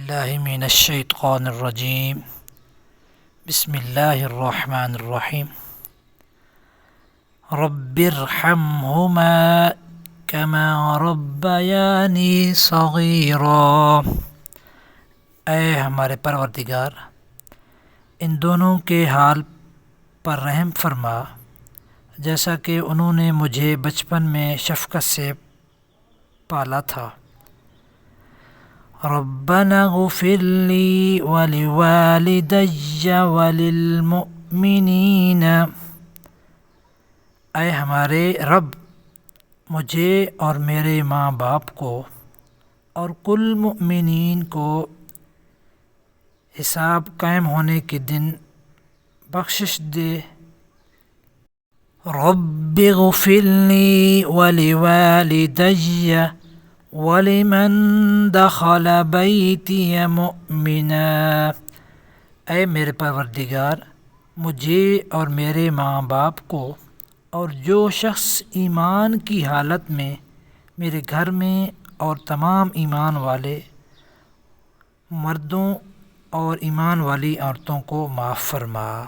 باللہ من الشیطان الرجیم بسم اللہ الرحمن الرحیم رب ارحمہما کما ربیانی صغیرا۔ اے ہمارے پروردگار، ان دونوں کے حال پر رحم فرما جیسا کہ انہوں نے مجھے بچپن میں شفقت سے پالا تھا۔ ربنا اغفر لی ولوالدی وللمؤمنین۔ اے ہمارے رب، مجھے اور میرے ماں باپ کو اور کل مؤمنین کو حساب قائم ہونے کے دن بخشش دے۔ رب اغفر لی ولوالدی ولمن دخل بیتی مؤمنا۔ اے میرے پروردگار، مجھے اور میرے ماں باپ کو اور جو شخص ایمان کی حالت میں میرے گھر میں اور تمام ایمان والے مردوں اور ایمان والی عورتوں کو معاف فرما۔